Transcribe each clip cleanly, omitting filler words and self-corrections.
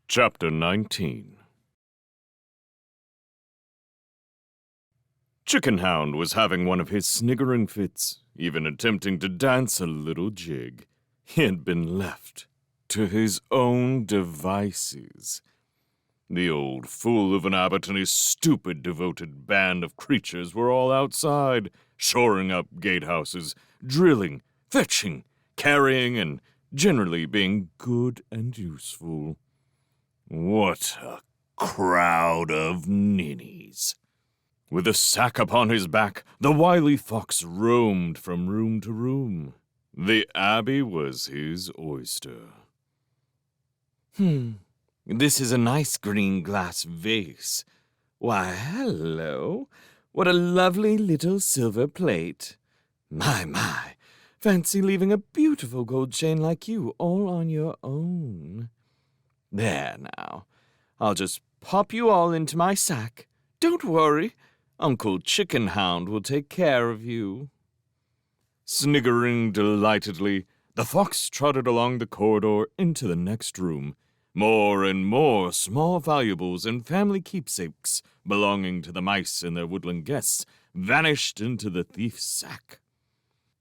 Chapter 19. Chickenhound was having one of his sniggering fits, even attempting to dance a little jig. He had been left to his own devices. The old fool of an abbot and his stupid devoted band of creatures were all outside, shoring up gatehouses, drilling, fetching, carrying, and generally being good and useful. What a crowd of ninnies! With a sack upon his back, the wily fox roamed from room to room. The Abbey was his oyster. This is a nice green glass vase. Why, hello. What a lovely little silver plate. My, fancy leaving a beautiful gold chain like you all on your own. There now, I'll just pop you all into my sack. Don't worry, Uncle Chickenhound will take care of you. Sniggering delightedly, the fox trotted along the corridor into the next room. More and more small valuables and family keepsakes belonging to the mice and their woodland guests vanished into the thief's sack.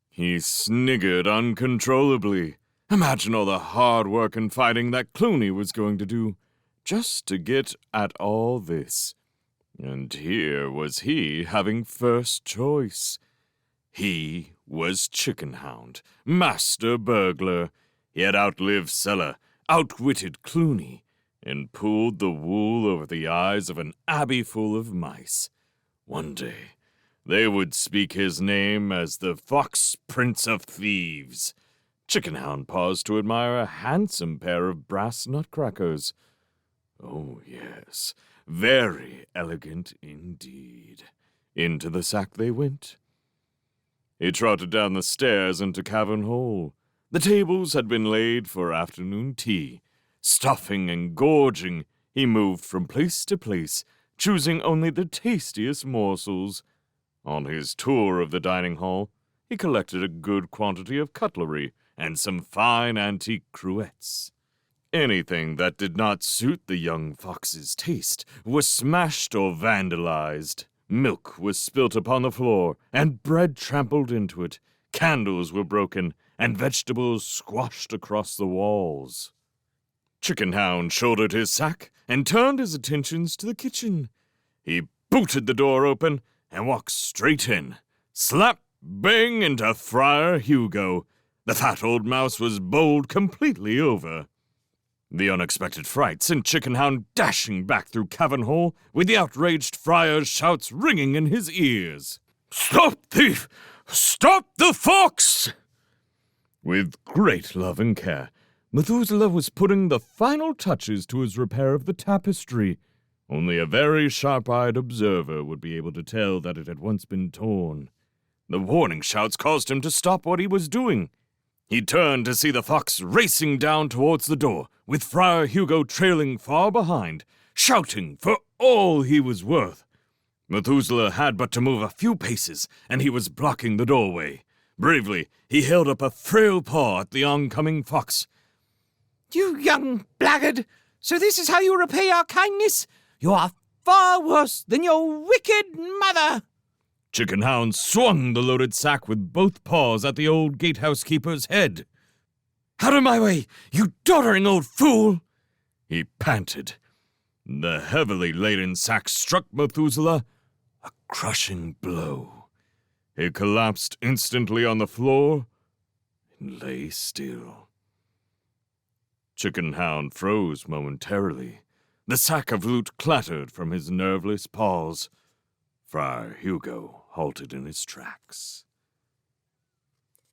He sniggered uncontrollably. Imagine all the hard work and fighting that Clooney was going to do just to get at all this. And here was he having first choice. He was Chickenhound, master burglar. He had outlived Cellar, outwitted Clooney, and pulled the wool over the eyes of an abbey full of mice. One day, they would speak his name as the Fox Prince of Thieves. Chickenhound paused to admire a handsome pair of brass nutcrackers. Oh, yes, very elegant indeed. Into the sack they went. He trotted down the stairs into Cavern Hole. The tables had been laid for afternoon tea. Stuffing and gorging, he moved from place to place, choosing only the tastiest morsels. On his tour of the dining hall, he collected a good quantity of cutlery and some fine antique cruets. Anything that did not suit the young fox's taste was smashed or vandalized. Milk was spilt upon the floor, and bread trampled into it. Candles were broken, and vegetables squashed across the walls. Chickenhound shouldered his sack and turned his attentions to the kitchen. He booted the door open and walked straight in. Slap, bang into Friar Hugo. The fat old mouse was bowled completely over. The unexpected fright sent Chickenhound dashing back through Cavern Hole, with the outraged friar's shouts ringing in his ears. "Stop, thief! Stop the fox!" With great love and care, Methuselah was putting the final touches to his repair of the tapestry. Only a very sharp-eyed observer would be able to tell that it had once been torn. The warning shouts caused him to stop what he was doing. He turned to see the fox racing down towards the door, with Friar Hugo trailing far behind, shouting for all he was worth. Methuselah had but to move a few paces, and he was blocking the doorway. Bravely, he held up a frail paw at the oncoming fox. "You young blackguard! So this is how you repay our kindness? You are far worse than your wicked mother!" Chickenhound swung the loaded sack with both paws at the old gatehouse keeper's head. "Out of my way, you doddering old fool!" he panted. The heavily laden sack struck Methuselah a crushing blow. He collapsed instantly on the floor and lay still. Chickenhound froze momentarily. The sack of loot clattered from his nerveless paws. Friar Hugo halted in his tracks.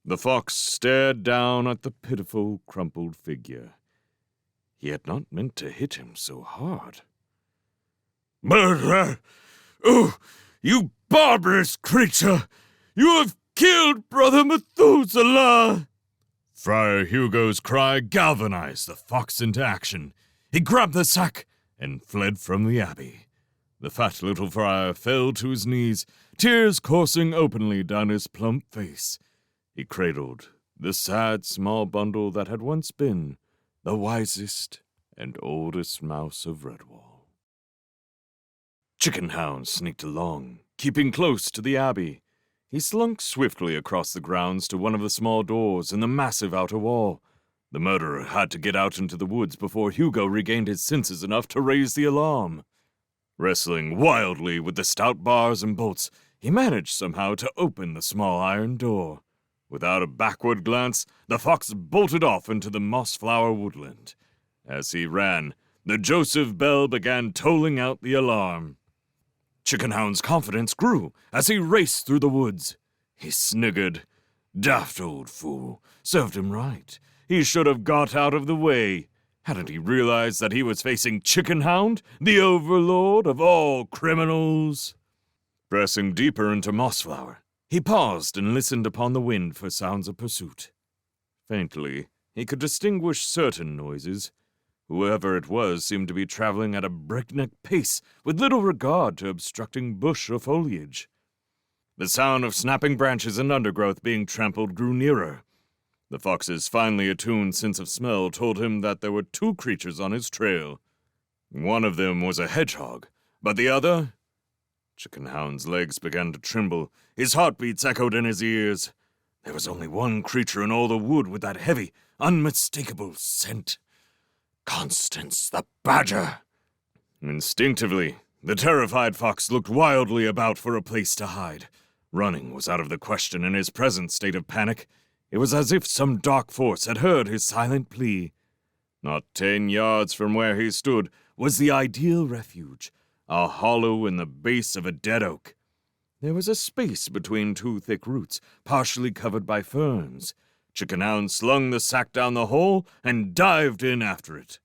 The fox stared down at the pitiful, crumpled figure. He had not meant to hit him so hard. "Murderer! Oh, you barbarous creature! You have killed Brother Methuselah!" Friar Hugo's cry galvanized the fox into action. He grabbed the sack and fled from the abbey. The fat little friar fell to his knees, tears coursing openly down his plump face. He cradled the sad small bundle that had once been the wisest and oldest mouse of Redwall. Chickenhound sneaked along, keeping close to the Abbey. He slunk swiftly across the grounds to one of the small doors in the massive outer wall. The murderer had to get out into the woods before Hugo regained his senses enough to raise the alarm. Wrestling wildly with the stout bars and bolts, he managed somehow to open the small iron door. Without a backward glance, the fox bolted off into the mossflower woodland. As he ran, the Joseph bell began tolling out the alarm. Chickenhound's confidence grew as he raced through the woods. He sniggered. Daft old fool. Served him right. He should have got out of the way. Hadn't he realized that he was facing Chickenhound, the overlord of all criminals? Pressing deeper into Mossflower, he paused and listened upon the wind for sounds of pursuit. Faintly, he could distinguish certain noises. Whoever it was seemed to be traveling at a breakneck pace, with little regard to obstructing bush or foliage. The sound of snapping branches and undergrowth being trampled grew nearer. The fox's finely attuned sense of smell told him that there were two creatures on his trail. One of them was a hedgehog, but the other... Chickenhound's legs began to tremble. His heartbeats echoed in his ears. There was only one creature in all the wood with that heavy, unmistakable scent. Constance the badger! Instinctively, the terrified fox looked wildly about for a place to hide. Running was out of the question in his present state of panic. It was as if some dark force had heard his silent plea. Not 10 yards from where he stood was the ideal refuge, a hollow in the base of a dead oak. There was a space between two thick roots, partially covered by ferns. Chickenhound slung the sack down the hole and dived in after it.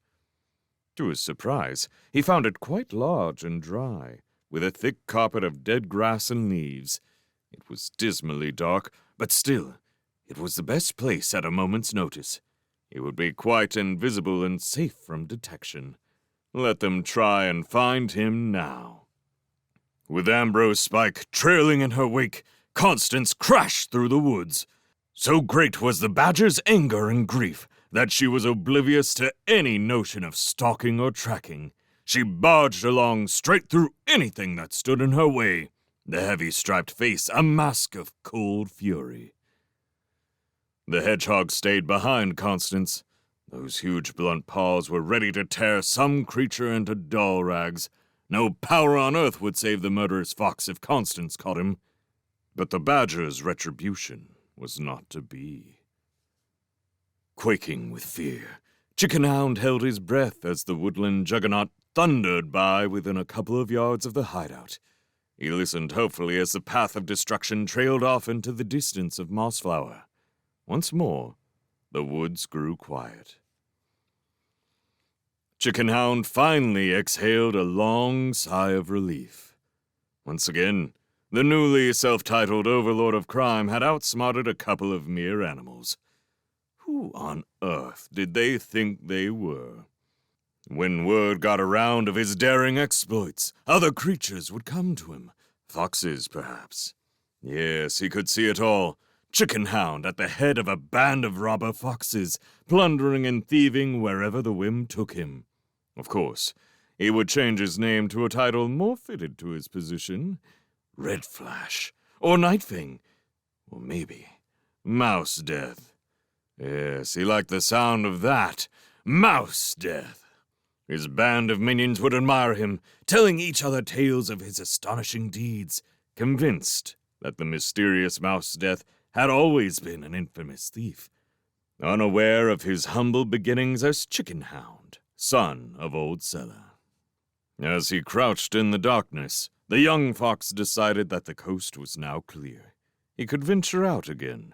To his surprise, he found it quite large and dry, with a thick carpet of dead grass and leaves. It was dismally dark, but still, it was the best place at a moment's notice. It would be quite invisible and safe from detection. Let them try and find him now. With Ambrose Spike trailing in her wake, Constance crashed through the woods. So great was the badger's anger and grief that she was oblivious to any notion of stalking or tracking. She barged along straight through anything that stood in her way, the heavy striped face a mask of cold fury. The hedgehog stayed behind Constance. Those huge blunt paws were ready to tear some creature into dull rags. No power on earth would save the murderous fox if Constance caught him. But the badger's retribution was not to be. Quaking with fear, Chickenhound held his breath as the woodland juggernaut thundered by within a couple of yards of the hideout. He listened hopefully as the path of destruction trailed off into the distance of Mossflower. Once more, the woods grew quiet. Chickenhound finally exhaled a long sigh of relief. Once again, the newly self-titled overlord of crime had outsmarted a couple of mere animals. Who on earth did they think they were? When word got around of his daring exploits, other creatures would come to him. Foxes, perhaps. Yes, he could see it all. Chickenhound at the head of a band of robber foxes, plundering and thieving wherever the whim took him. Of course, he would change his name to a title more fitted to his position. Red Flash, or Nightfang, or maybe Mouse Death. Yes, he liked the sound of that. Mouse Death. His band of minions would admire him, telling each other tales of his astonishing deeds, convinced that the mysterious Mouse Death had always been an infamous thief, unaware of his humble beginnings as Chickenhound, son of Old Cellar. As he crouched in the darkness, the young fox decided that the coast was now clear. He could venture out again.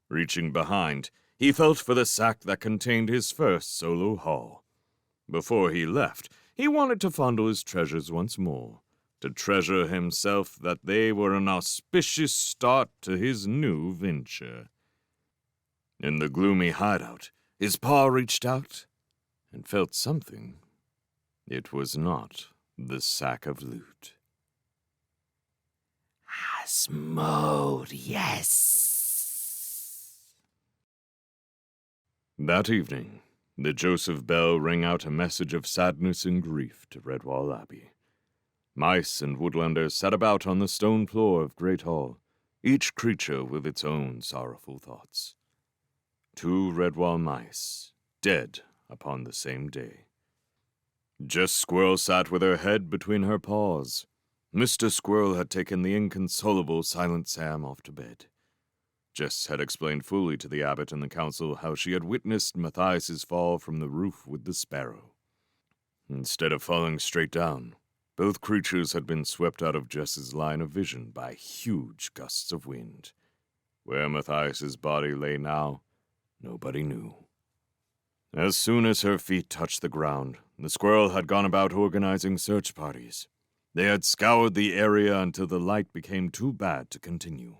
Reaching behind, he felt for the sack that contained his first solo haul. Before he left, he wanted to fondle his treasures once more, to treasure himself that they were an auspicious start to his new venture. In the gloomy hideout, his paw reached out and felt something. It was not the sack of loot. Asmode, yes! That evening, The Joseph bell rang out a message of sadness and grief to Redwall Abbey. Mice and woodlanders sat about on the stone floor of Great Hall, each creature with its own sorrowful thoughts. 2 Redwall mice, dead upon the same day. Jess Squirrel sat with her head between her paws. Mr. Squirrel had taken the inconsolable Silent Sam off to bed. Jess had explained fully to the abbot and the council how she had witnessed Matthias's fall from the roof with the sparrow. Instead of falling straight down, both creatures had been swept out of Jess's line of vision by huge gusts of wind. Where Matthias's body lay now, nobody knew. As soon as her feet touched the ground, the squirrel had gone about organizing search parties. They had scoured the area until the light became too bad to continue,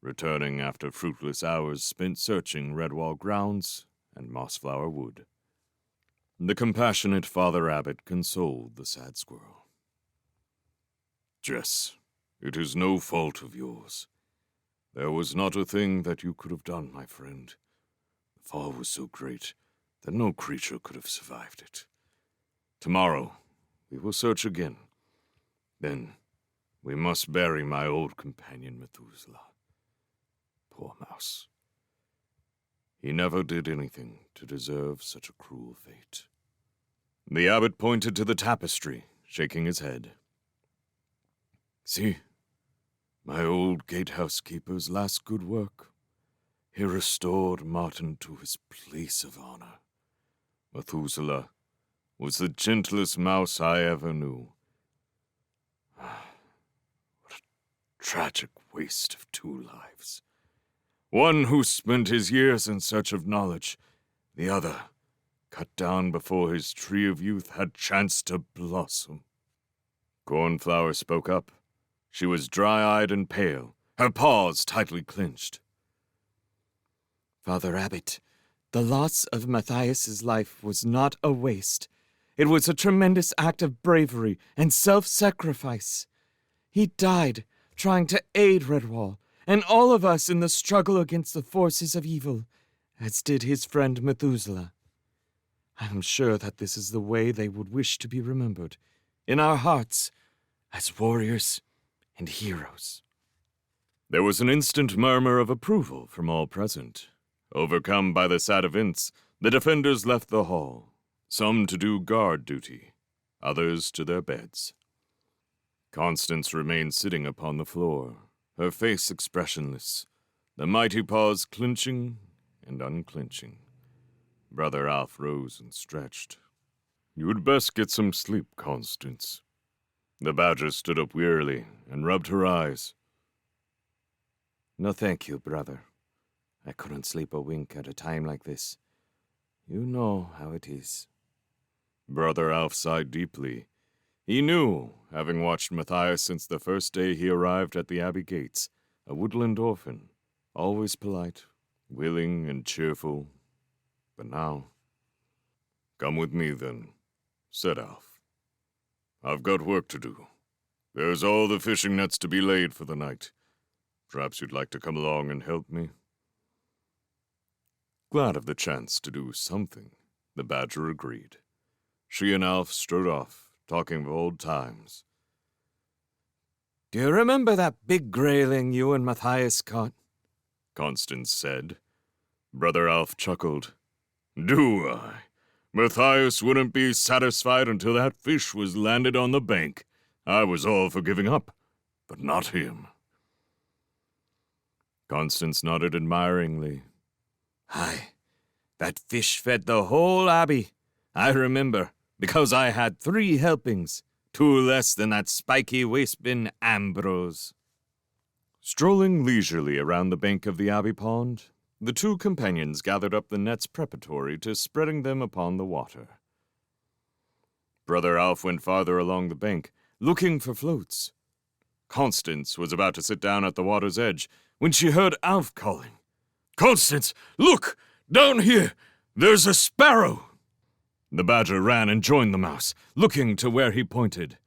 returning after fruitless hours spent searching Redwall grounds and Mossflower Wood. The compassionate Father Abbot consoled the sad squirrel. "Jess, it is no fault of yours. There was not a thing that you could have done, my friend. The fall was so great that no creature could have survived it. Tomorrow, we will search again. Then, we must bury my old companion Methuselah. Poor mouse. He never did anything to deserve such a cruel fate." The abbot pointed to the tapestry, shaking his head. "See, my old gatehouse keeper's last good work. He restored Martin to his place of honor. Methuselah was the gentlest mouse I ever knew. What a tragic waste of 2 lives. One who spent his years in search of knowledge, the other cut down before his tree of youth had chance to blossom." Cornflower spoke up. She was dry-eyed and pale, her paws tightly clenched. "Father Abbot, the loss of Matthias's life was not a waste. It was a tremendous act of bravery and self-sacrifice. He died trying to aid Redwall and all of us in the struggle against the forces of evil, as did his friend Methuselah. I am sure that this is the way they would wish to be remembered, in our hearts, as warriors and heroes." There was an instant murmur of approval from all present. Overcome by the sad events, the defenders left the hall, some to do guard duty, others to their beds. Constance remained sitting upon the floor, her face expressionless, the mighty paws clenching and unclenching. Brother Alf rose and stretched. "You'd best get some sleep, Constance." The badger stood up wearily and rubbed her eyes. "No thank you, brother. I couldn't sleep a wink at a time like this. You know how it is." Brother Alf sighed deeply. He knew, having watched Matthias since the first day he arrived at the Abbey gates, a woodland orphan, always polite, willing and cheerful. But now... "Come with me, then," said Alf. "I've got work to do. There's all the fishing nets to be laid for the night. Perhaps you'd like to come along and help me?" Glad of the chance to do something, the badger agreed. She and Alf strode off, talking of old times. "Do you remember that big grayling you and Matthias caught?" Constance said. Brother Alf chuckled. "Do I? Matthias wouldn't be satisfied until that fish was landed on the bank. I was all for giving up, but not him." Constance nodded admiringly. "Aye, that fish fed the whole Abbey. I remember, because I had 3 helpings, 2 less than that spiky wastebin Ambrose." Strolling leisurely around the bank of the Abbey pond, the 2 companions gathered up the nets preparatory to spreading them upon the water. Brother Alf went farther along the bank, looking for floats. Constance was about to sit down at the water's edge when she heard Alf calling. "Constance, look! Down here! There's a sparrow!" The badger ran and joined the mouse, looking to where he pointed.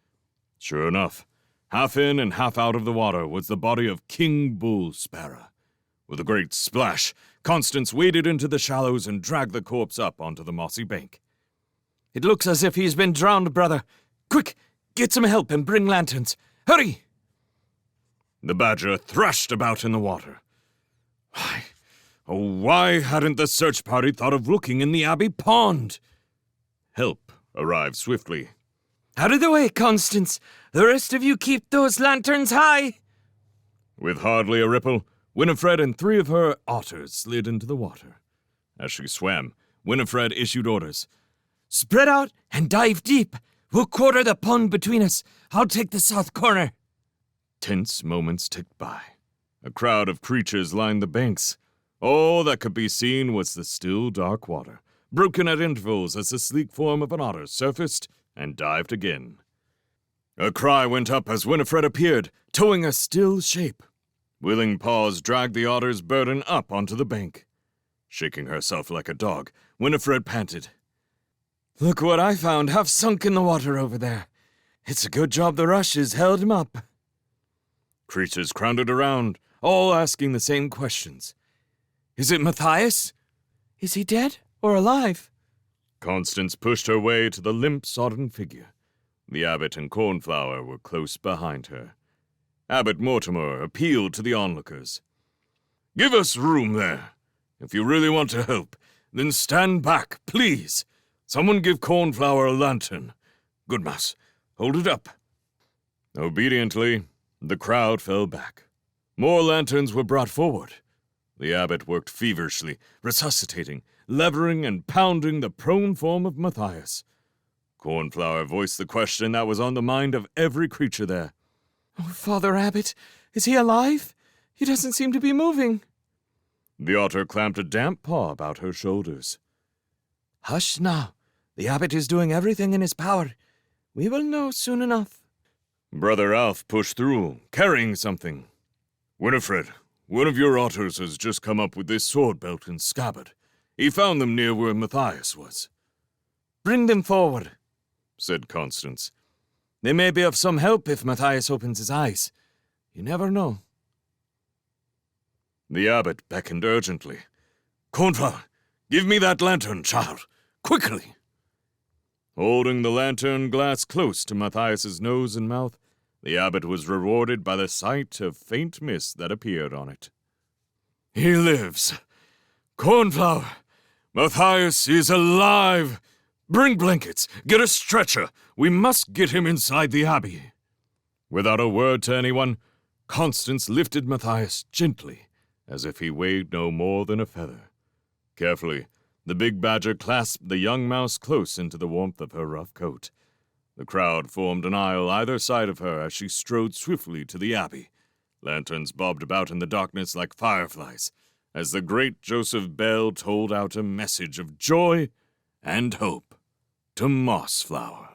Sure enough, half in and half out of the water was the body of King Bull Sparrow. With a great splash, Constance waded into the shallows and dragged the corpse up onto the mossy bank. "It looks as if he's been drowned, brother. Quick, get some help and bring lanterns. Hurry!" The badger thrashed about in the water. Why hadn't the search party thought of looking in the Abbey pond? Help arrived swiftly. "Out of the way, Constance! The rest of you keep those lanterns high!" With hardly a ripple, Winifred and 3 of her otters slid into the water. As she swam, Winifred issued orders. "Spread out and dive deep. We'll quarter the pond between us. I'll take the south corner." Tense moments ticked by. A crowd of creatures lined the banks. All that could be seen was the still, dark water, broken at intervals as the sleek form of an otter surfaced and dived again. A cry went up as Winifred appeared, towing a still shape. Willing paws dragged the otter's burden up onto the bank. Shaking herself like a dog, Winifred panted. "Look what I found half sunk in the water over there. It's a good job the rushes held him up." Creatures crowded around, all asking the same questions. "Is it Matthias? Is he dead or alive?" Constance pushed her way to the limp, sodden figure. The abbot and Cornflower were close behind her. Abbot Mortimer appealed to the onlookers. "Give us room there. If you really want to help, then stand back, please. Someone give Cornflower a lantern. Good mouse, hold it up." Obediently, the crowd fell back. More lanterns were brought forward. The abbot worked feverishly, resuscitating, levering, and pounding the prone form of Matthias. Cornflower voiced the question that was on the mind of every creature there. "Oh, Father Abbot, is he alive? He doesn't seem to be moving." The otter clamped a damp paw about her shoulders. "Hush now. The abbot is doing everything in his power. We will know soon enough." Brother Alf pushed through, carrying something. "Winifred, one of your otters has just come up with this sword belt and scabbard. He found them near where Matthias was." "Bring them forward," said Constance. "They may be of some help if Matthias opens his eyes. You never know." The abbot beckoned urgently. "Cornflower, give me that lantern, child. Quickly!" Holding the lantern glass close to Matthias's nose and mouth, the abbot was rewarded by the sight of faint mist that appeared on it. "He lives! Cornflower! Matthias is alive! Bring blankets! Get a stretcher! We must get him inside the Abbey!" Without a word to anyone, Constance lifted Matthias gently, as if he weighed no more than a feather. Carefully, the big badger clasped the young mouse close into the warmth of her rough coat. The crowd formed an aisle either side of her as she strode swiftly to the Abbey. Lanterns bobbed about in the darkness like fireflies, as the great Joseph bell tolled out a message of joy and hope to Mossflower.